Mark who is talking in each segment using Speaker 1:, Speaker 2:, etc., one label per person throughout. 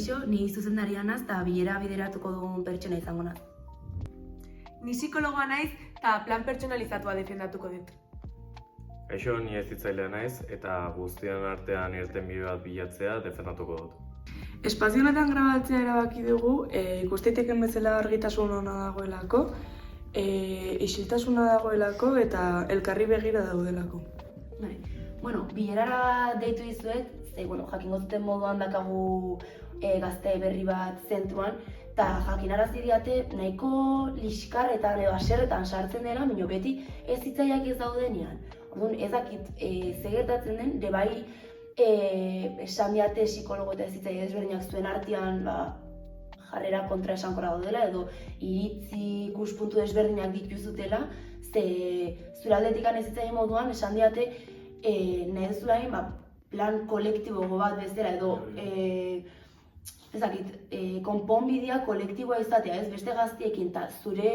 Speaker 1: kaixo, ni zuzendaria naz eta bilera bideratuko dugun pertsona izango naz.
Speaker 2: Ni psikologoa naiz eta plan pertsonalizatua defendatuko dut.
Speaker 3: Kaixo, ni hezitzailea naiz eta guztian artean irtenbide bat bilatzea defendatuko dut.
Speaker 4: Espazio honetan grabatzea erabaki dugu, ikustiteken bezala argitasun ona dagoelako, isiltasuna dagoelako eta elkarri begira daudelako.
Speaker 1: Bueno, bilerara deitu dizuet, jakingo zuten moduan dakagu gazte berri bat zentruan, eta jakinarazi diate nahiko liskarretan edo haserretan sartzen dela, baina beti ez hitzaiak ez daudenean. Orduan, ez dakit ze gertatzen den, bai esan diate psikologo eta ez hitzaile ezberdinak zuen artean jarrera kontra esankorra daudela edo iritzi ikuspuntu ezberdinak dituzutela, ze zure aldetik ez hitzaile moduan esan diate nahi duzulain plan kolektibo bat bezala edo konponbidea kolektiboa izatea, ez beste gaztiekin, eta zure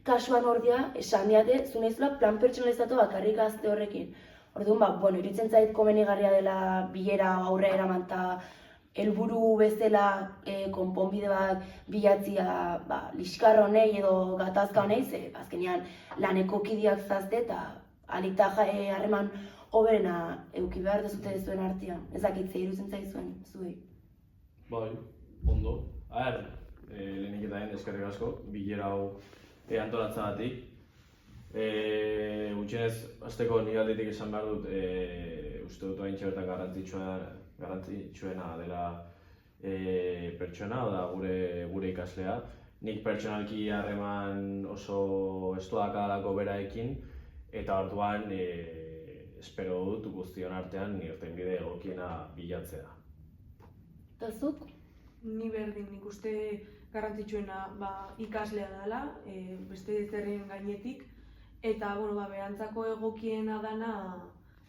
Speaker 1: kasuan ordea esan diate zu nahi zula plan pertsonalizatu bakarrik gazte horrekin. Orduan, iruditzen zait komenigarria dela bilera aurrera eraman eta helburu bezala konponbide bat bilatzia liskar honei edo gatazka honei, ze azkenean laneko kideak zazte eta alikta harreman hoberena eduki behar duzute zuen artean. Ez dakit ze iruditzen zaizuen zuei.
Speaker 3: Bai, ondo. Lehenik eta eskerrik asko, bilera hau antolatzagatik. Gutxienez, hasteko nire aldetik esan behar dut, uste dut hain txabertan garrantzitsuena dela pertsona, da gure ikaslea. Nik pertsonalki harreman oso estuak alako beraekin, eta orduan espero dut guztion artean irtenbide egokiena bilatzea.
Speaker 1: Eta zuk?
Speaker 2: Ni berdin, nik uste garrantzitsuena ikaslea dela, beste ezerren gainetik, eta berantzako egokiena dana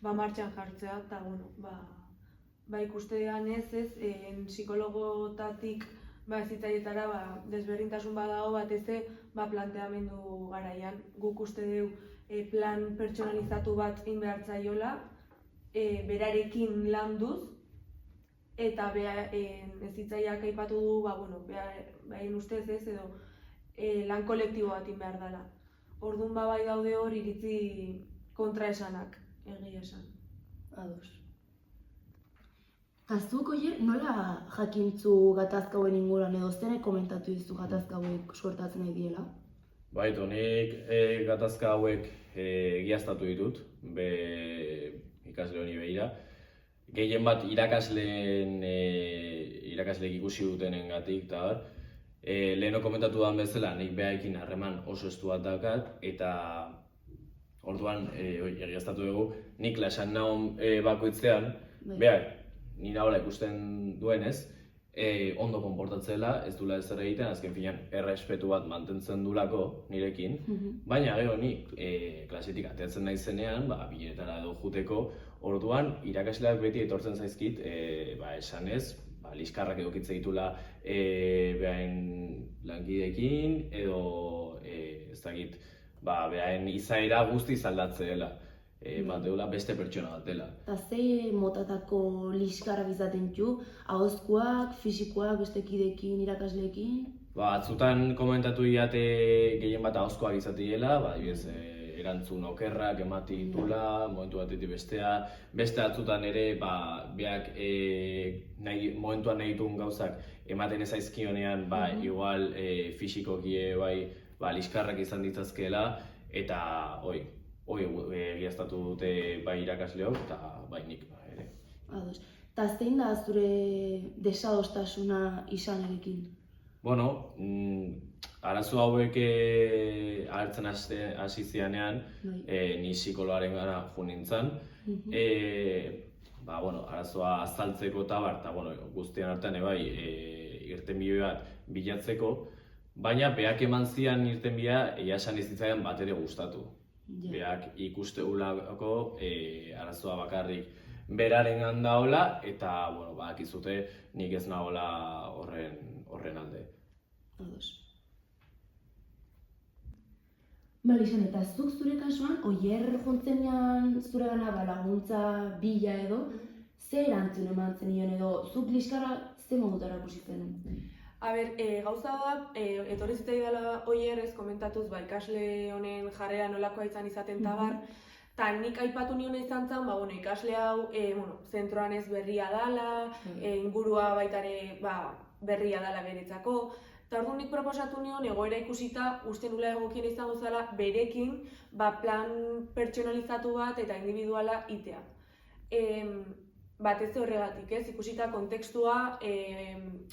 Speaker 2: martxan jartzea, eta ikustean ez psikologotatik zitzaietara desberdintasun badago batez planteamendu garaian. Guk uste dugu plan pertsonalizatu bat egin behar zaiola, berarekin landuz, eta ez hitzaileak aipatu du, behaien ustez ez, edo lan kolektibo bat egin behar dela. Orduan bai daude hor iritzi kontraesanak, egia esan.
Speaker 1: Ados. Eta zuk, nola jakintzu gatazka hauen inguruan edo zenek komentatu dizu gatazka hauek suertatzen nahi diela?
Speaker 3: Baitu, nik gatazka hauek egiaztatu ditut, ikasle honi behira. Gehien bat irakasleek ikusi dutenengatik, eta bar. Leheno komentatu dudan bezala, nik behaekin harreman oso estu bat dakat, eta orduan egiaztatu dugu, nik lasan nahon bakoitzean, behar, nire hola ikusten duenez, ondo konportatzela, ez duela ezer egiten, azken finean errespetu bat mantentzen dulako nirekin, baina gero nik klasetik ateatzen naizenean, biletara edo juteko, orduan irakasleak beti etortzen zaizkit, esanez, liskarrak edukitze ditula behain lankideekin, edo ez dakit, behain izaera guztiz aldatzeela. Deula beste pertsona bat dela.
Speaker 1: Eta ze motatako liskarrak izaten ditu? Ahozkoak, fisikoak, beste kideekin, irakasleekin?
Speaker 3: Atzutan komentatu diate gehien bat ahozkoak izatiela, erantzun okerrak emati ditula, momentu batetik bestea. Beste atzutan ere, beak momentuan nahi dituen gauzak ematen ez aizkionean, igual fisikokie liskarrak izan ditzazkeela, eta egiaztatu dute bai irakasleok eta bai nik ere.
Speaker 1: Ados. Eta zein da zure desadostasuna izanarekin?
Speaker 3: Arazo hauek agertzen hasi zianean, ni psikoloaren gara jo nintzen. Arazoa azaltzeko eta guztian artean irtenbide bat bilatzeko, baina beak eman zian irtenbidea egia esan ez zitzaidan bat ere gustatu. Beak ikuste ulako arazoa bakarrik beraren handaola eta bakizute nik ez nagoela horren alde.
Speaker 1: Ados. Izan, eta zuk zure kasuan, oier jontzenean zure gana laguntza bila edo, ze erantzun eman zenion edo zuk liskarra ze modutara erakusi zenuen?
Speaker 2: A ber, gauza da, etorri zitzaidala Oier ez komentatuz, ikasle honen jarrera nolakoa izan izaten tabar, eta nik aipatu nion izan zen, ikasle hau, zentroan ez berria dala, ingurua baitare berria dala beretzako, eta orduan nik proposatu nion, egoera ikusita, uste nula egokien izango zela, berekin, plan pertsonalizatu bat eta individuala itea. Batez horregatik, ikusita kontekstua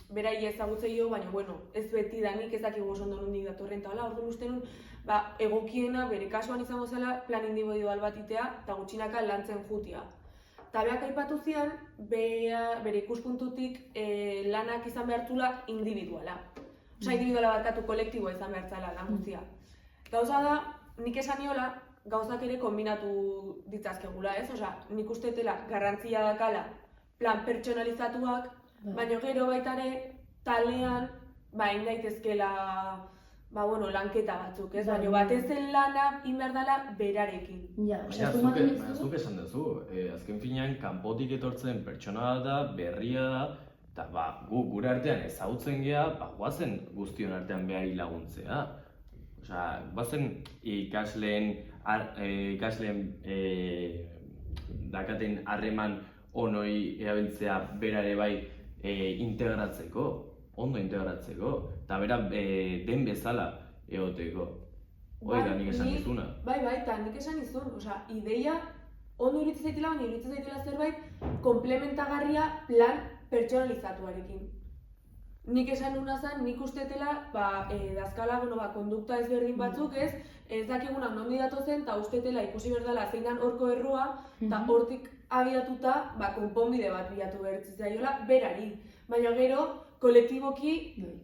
Speaker 2: berai ezagutzeio, baina ez beti da nik ezakigu oso ondo nondik datorren eta hala, orduan uste nun egokiena bere kasuan izango zela plan individual bat itea eta gutxinaka lantzen jutia. Eta beak aipatu zian, bere ikuspuntutik lanak izan behartzula individuala. Osa, individuala barkatu kolektiboa izan behartzala lan guztia. Gauza da, nik esan niola, gauzak ere kombinatu ditzazkegula, ez? Osa, nik ustetela garrantzia dakala plan pertsonalizatuak, baina gero baitare talean, daitezkela lanketa batzuk, ez? Baina batezen lana inberdala berarekin.
Speaker 3: Baina zuk esan duzu, azken finean kanpotik etortzen pertsona da, berria da, eta gure artean ezagutzen geha, guazen guztion artean behari laguntzea. Osa, guazen ikasleen dakaten harreman onoi erabiltzea berare bai integratzeko, ondo integratzeko, eta bera den bezala egoteko. Hoi da nik esan izuna.
Speaker 2: Bai, eta nik esan izun, osa, ideia ondo iruditzen zaitela, baina iruditzen zaitela zerbait komplementagarria plan pertsonalizatuarekin. Nik esan nuna zen, nik ustetela, dazkala, kondukta ezberdin batzuk ez dakiguna nondi datozen, eta ustetela ikusi berdala zein dan horko errua, eta hortik abiatuta, konponbide bat bilatu bertzitzaiola, berari. Baina gero, kolektiboki,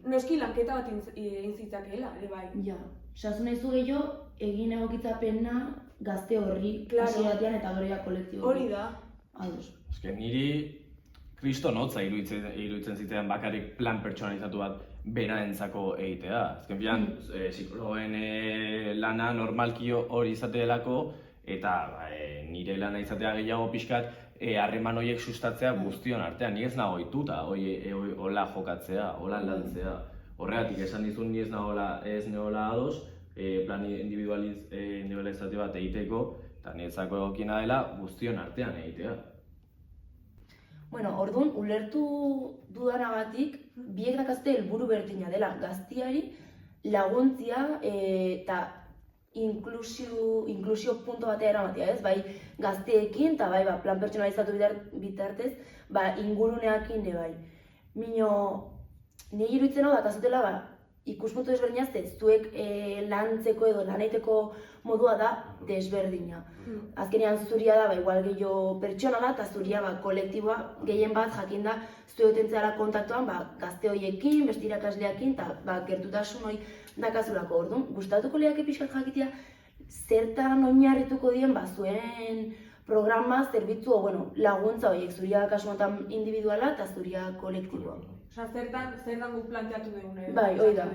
Speaker 2: noski lanketa bat intzitzakeela, ere bai.
Speaker 1: Ja, osasun nahi zu gehiago, egin egokitzapena gazte horri, hasieratean eta gero kolektiboki.
Speaker 2: Hori da.
Speaker 1: Ados.
Speaker 3: Eske niri kriston hotza iruditzen zitean bakarrik plan pertsonalizatu bat berarentzako egitea. Azken filan, psikologen lana normalki hori izateelako, eta nire lana izatea gehiago pixkat harreman horiek sustatzea guztion artean. Ni ez nago ohituta hola jokatzea, hola lantzea. Horregatik esan dizun ni ez neola ados, plan individualizazio bat egiteko, eta niretzako egokiena dela guztion artean egitea.
Speaker 1: Orduan, ulertu dudanagatik, biek dakazte helburu berdina dela gaztiari laguntzia eta inklusio punto batea eramatea, ez? Bai gazteekin eta bai plan pertsonalizatu bitartez, inguruneakin bai. Mino, nire iruditzen hau dakazutela, ikuspuntu desberdinazte, zuek lantzeko edo laneiteko modua da desberdina. Azkenean zuria da, igual gehiago pertsonala eta zuria kolektiboa gehien bat jakin da zuegoten zara kontaktuan gazte horiekin, beste irakasleakin eta gertutasun hori dakazulako. Orduan, gustatuko lehiake pixkat jakitea zertan oinarrituko dien zuen programa, zerbitzu, laguntza horiek, zuria kasuan individuala eta zuria kolektiboa.
Speaker 2: Osa, zertan guk planteatu dugune.
Speaker 1: Bai, hori da.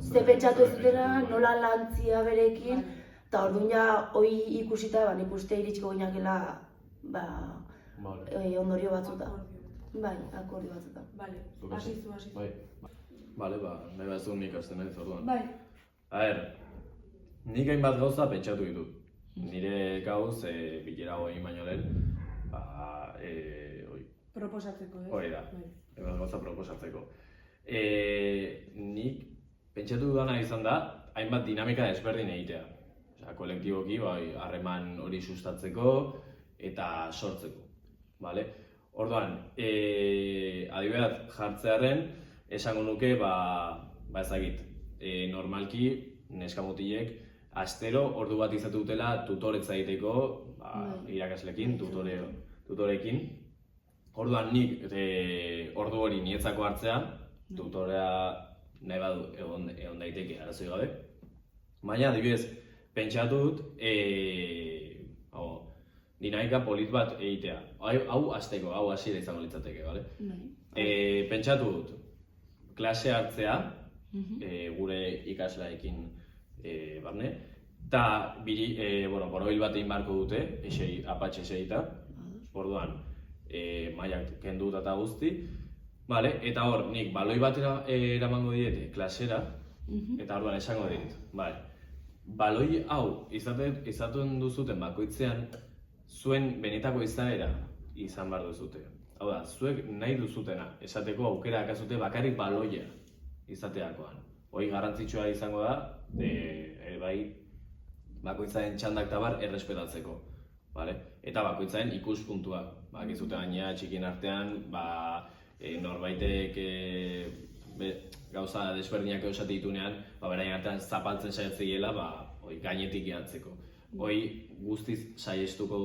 Speaker 1: Ze pentsatu ez dutela, nola lantzia berekin, eta orduan ja, hori ikusita, nik uste iritsiko ginakela, ondorio batzuta. Bai, akordio batzuta.
Speaker 2: Bale, hasizu.
Speaker 3: Bale, nahi bat zuen nik hasten naiz orduan.
Speaker 2: Bai.
Speaker 3: Nik hainbat gauza pentsatu ditut. Nire gauz, bilera egin baino lehen,
Speaker 2: proposatzeko, ez?
Speaker 3: Hori da, gauza proposatzeko. Nik pentsatu dudana izan da, hainbat dinamika desberdin egitea. Kolektiboki, harreman hori sustatzeko eta sortzeko. Orduan, adibidez jartzearen, esango nuke, ezagit, normalki neskamutilek astero ordu bat izatu dutela tutoretza egiteko, irakaslekin, tutorekin. Orduan nik ordu hori nietzako hartzea, tutorea nahi badu egon daiteke arazoi gabe. Baina, adibidez, pentsatu dut dinamika polit bat egitea. Hau hasteko, hau hasiera izango litzateke, bale? Pentsatu dut, klase hartzea, gure ikasleekin barne, eta borobil bat egin beharko dute, apatxe eseita. Orduan, mailak kenduta eta guzti. Vale, eta hor, nik baloi bat eramango diete klasera, eta orduan esango dit. Vale, baloi hau izaten duzuten bakoitzean, zuen benetako izaera izan behar duzute. Hau da, zuek nahi duzutena, esateko aukera akazute bakarrik baloia izateakoan. Hoi garrantzitsua izango da, bai, bakoitzaren txandak tabar errespetatzeko. Vale? Eta bakoitzaren ikuspuntua. Bakizute gainera txikien artean, norbaitek gauza desberdinak esate ditunean, beraien artean zapaltzen saiatzeiela, gainetik gehatzeko. Hoi guztiz saiestuko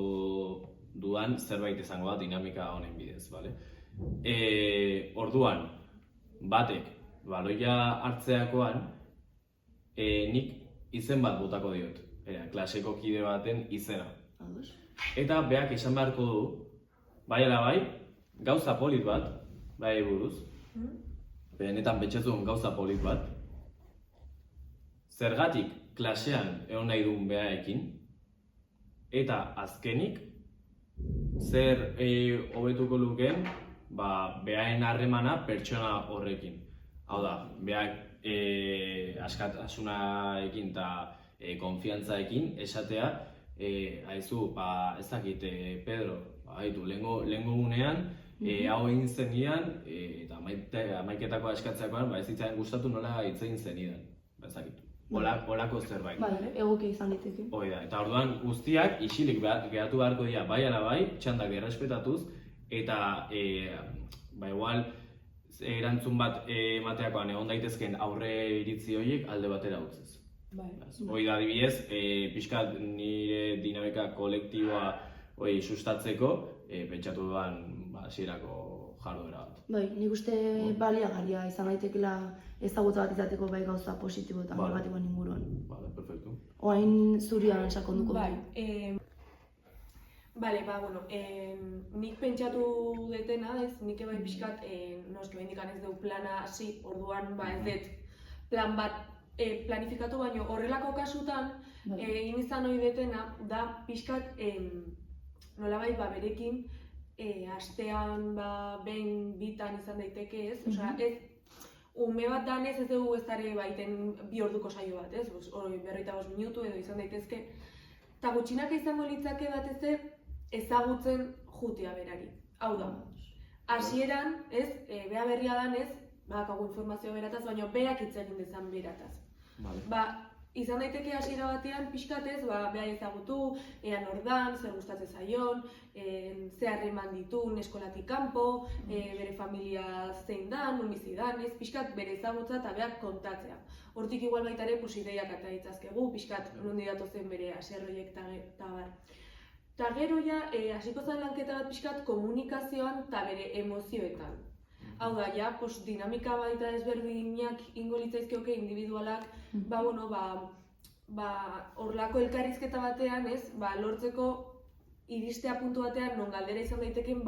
Speaker 3: dudan zerbait izango da dinamika honen bidez, bale? Orduan, batek baloia hartzeakoan, nik izen bat botako diot, klaseko kide baten izena. Eta beak esan beharko du, bai ala bai, gauza polit bat, bai buruz, benetan betxezun gauza polit bat, zergatik klasean egon nahi duen beaekin, eta azkenik, zer hobetuko lukeen behaen harremana pertsona horrekin. Hau da, beak askatasunaekin eta konfiantzaekin esatea, haizu, ez dakit, Pedro, lehengo gunean, hau egin zenidan, eta amaiketako askatzeakoan, ez zitzaren gustatu nola hitz egin zenidan, ez dakit. Olako zerbait.
Speaker 1: Bale, egokia izan diteke.
Speaker 3: Hoi da, eta orduan guztiak isilik geratu beharko dira bai ala bai, txandak errespetatuz, eta igual erantzun bat emateakoan egon daitezken aurre iritzi horiek alde batera utziz. Hoi da, adibidez, pixkat nire dinamika kolektiboa sustatzeko, pentsatu duan hasierako jarduera bat.
Speaker 1: Bai, nik uste baliagarria izan daitekela ezagutza bat izateko bai gauza positibo eta negatiboen inguruan.
Speaker 3: Vale, perfecto.
Speaker 1: Oain zurian sakonduko.
Speaker 2: Bai, nik pentsatu detena, nik ebai pixkat, noski behindikan ez dugu plana hasi, orduan ez dut plan bat planifikatu, baino horrelako kasutan, egin izan ohi detena, da pixkat nolabait berekin, astean behin bitan izan daiteke ez, ez ume bat danez ez dugu ez dara baiten 2 orduko saio bat, ez? 45 minutu edo izan daitezke. Eta gutxinaka izango litzake batez ezagutzen jutea berari. Hau da, hasieran, ez, bea berria danez, bakagu informazioa berataz, baina berak hitz egin dezan berataz. Izan daiteke hasiera batean pixkatez, beha ezagutu, ea nordan, zer gustatzen zaion, ze harreman ditun eskolatik kanpo, bere familia zein dan, non bizi dan, pixkat bere ezagutza eta beak kontatzea. Hortik igual baita ere ideiak ata ditzazkegu, pixkat nondi datozen bere aserroiek eta bar. Eta gero ja, hasiko zen lanketa bat pixkat komunikazioan eta bere emozioetan. Hau da, ja, dinamika baita ezberdinak ingo litzaizkioke individualak, horlako elkarrizketa batean, ez, lortzeko iristea puntu batean non galdera izan daiteken,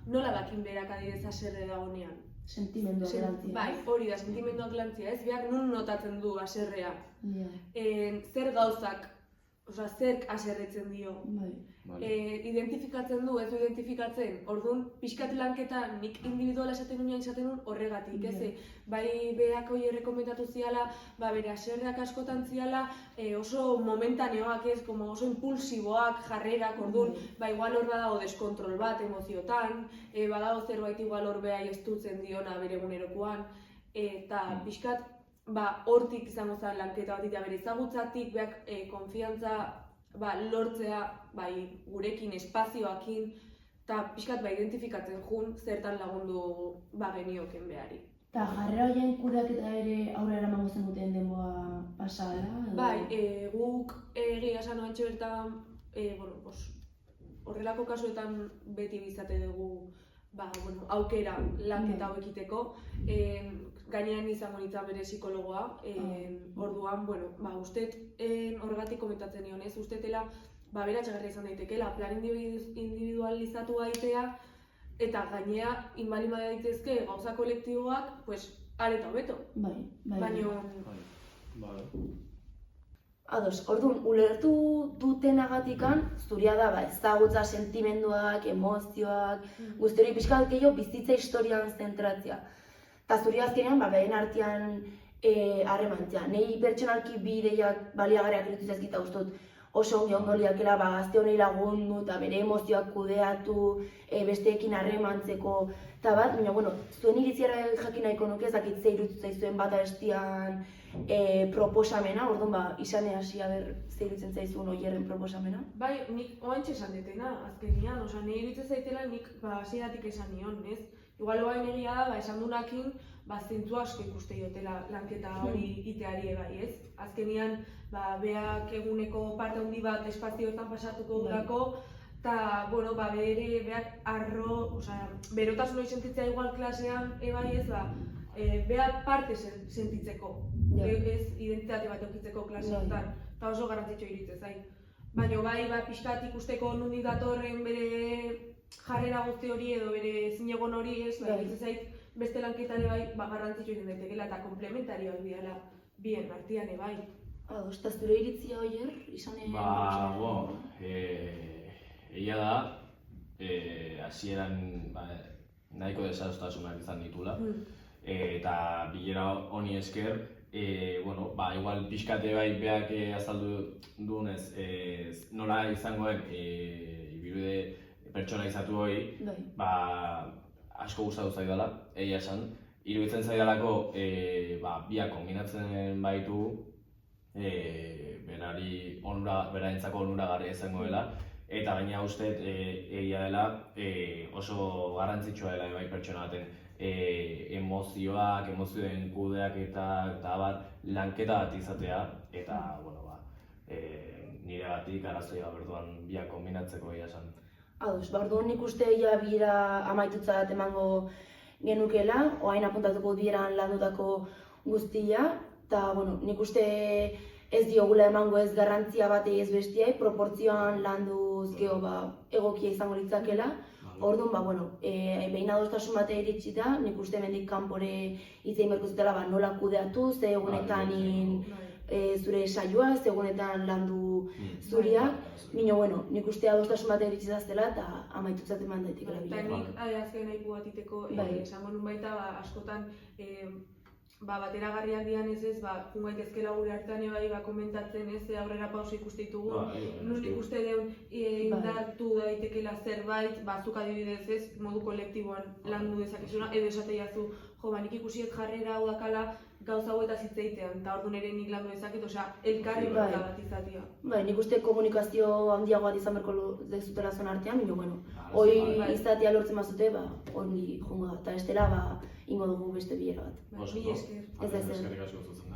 Speaker 2: nola dakin berak adidez haserre dagonean.
Speaker 1: Sentimenduak lantzia.
Speaker 2: Bai, hori da, sentimenduak lantzia, ez, behar nun notatzen du haserrea. Zer gauzak, zerk haserretzen dio. Identifikatzen du, ez du identifikatzen. Orduan, pixkat lanketan nik individuala esaten nun horregatik, ez? Bai beak hori errekomendatu ziala, bere haserreak askotan ziala, oso momentaneoak ez, oso impulsiboak, jarrerak, orduan, igual hor badago deskontrol bat emoziotan, badago zerbait igual hor beha estutzen diona bere egunerokoan, eta pixkat, hortik izango zen lanketa bat eta bere ezagutzatik, beak konfiantza lortzea gurekin, espazioakin, eta pixkat identifikatzen jun zertan lagundu genioken behari.
Speaker 1: Eta jarrera horien kudeaketa ere aurrera eramango zen duten denboa pasa dela?
Speaker 2: Bai, guk egia esan oantxe bertan, horrelako kasuetan beti bizate dugu aukera lanketa hau ekiteko. Gainean izango nintzen bere psikologoa, orduan, ustet horregatik komentatzen nion, ez? Ustetela, beratxagarra izan daitekela, plan individualizatu gaitea, eta gainea, inbalima daitezke gauza kolektiboak, areta hobeto.
Speaker 1: Bai.
Speaker 2: Baina...
Speaker 1: Ados, orduan, ulertu dutenagatikan, zuria da, ezagutza sentimenduak, emozioak, guzti hori pixka bat gehiago bizitza historian zentratzea. Eta zuri azkenean, behen artean harremantzea. Nei pertsonalki bi ideiak baliagarriak iruditu zaizkit ustot oso ongi ondo liakela gazte honei lagundu eta bere emozioak kudeatu, besteekin harremantzeko eta bat, baina, bueno, zuen iritziara jakin nahiko nuke ez dakit ze iruditu zaizuen bata bestian proposamena, orduan izane hasi ze iruditzen zaizuen Oierren proposamena.
Speaker 2: Bai, nik oantxe esan detena, azkenian, oza, nire iruditzen zaitela nik hasieratik esan nion, ez? Igual oain egia da, esan dunakin, zentzu asko ikuste diotela lanketa hori iteari bai, ez? Azkenian, beak eguneko parte handi bat espazioetan pasatuko durako, eta, bueno, bere, beak arro, oza, berotasun hori sentitzea igual klasean, bai ez, beak parte sentitzeko, ez identitate bat eukitzeko klaseetan, eta oso garrantzitsua iruditzen zait. Baina bai, pixkat ikusteko nondik datorren bere jarrera guzti hori edo bere zinegon hori, ez, iruditzen zait beste lanketare bai, garrantzitsua izan daitekela eta komplementarioak direla bien artean bai.
Speaker 1: Ados, eta zure iritzia Oier, izane?
Speaker 3: Egia da, hasieran nahiko desadostasunak izan ditula, eta bilera honi esker, igual pixkate bai beak azaldu duenez nola izangoen ibilbide pertsonalizatu hori, asko gustatu zaidala, egia esan. Iruditzen zaidalako biak kombinatzen baitu berarentzako onuragarria izango dela, eta gaina uste egia dela oso garrantzitsua dela bai pertsona baten emozioen kudeak eta bat lanketa bat izatea, eta niregatik arazoia berduan biak kombinatzeko egia esan.
Speaker 1: Ados, orduan nik uste bilera amaitutzat emango genukela, oain apuntatuko bieran landutako guztia, eta nik uste ez diogula emango ez garrantzia batei ez bestiai, proportzioan landuz geho egokia izango litzakela. Orduan, behin adostasun batea iritsita, nik uste hemendik kanpore hitz egin beharko zutela nola kudeatu, ze egunetan zure saioa, ze egunetan landu zuriak. Baina, nik uste adostasun batea iritsita zela eta amaitutzat eman daitekela bilera.
Speaker 2: Eta nik azken nahi buatiteko esango nun baita askotan bateragarriak dian ez, gaitezkela gure artean komentatzen ez, aurrera pauso ikuste ditugu. Nun ikuste deun indartu daitekela zerbait, zuk adibidez ez, modu kolektiboan landu dezakezuna, edo esateiazu, nik ikusiet jarrera hau dakala gauza hau eta zitzeitean, eta orduan ere nik landu dezaket, elkarri bat izatea.
Speaker 1: Nik uste komunikazio handiagoa izan berko dezutela zuen artean, baina, hori izatea lortzen bazute, hori jongo da, eta estela ingo dugu beste bilera bat.
Speaker 3: Ez
Speaker 1: ez.
Speaker 3: eskerrik asko zuzen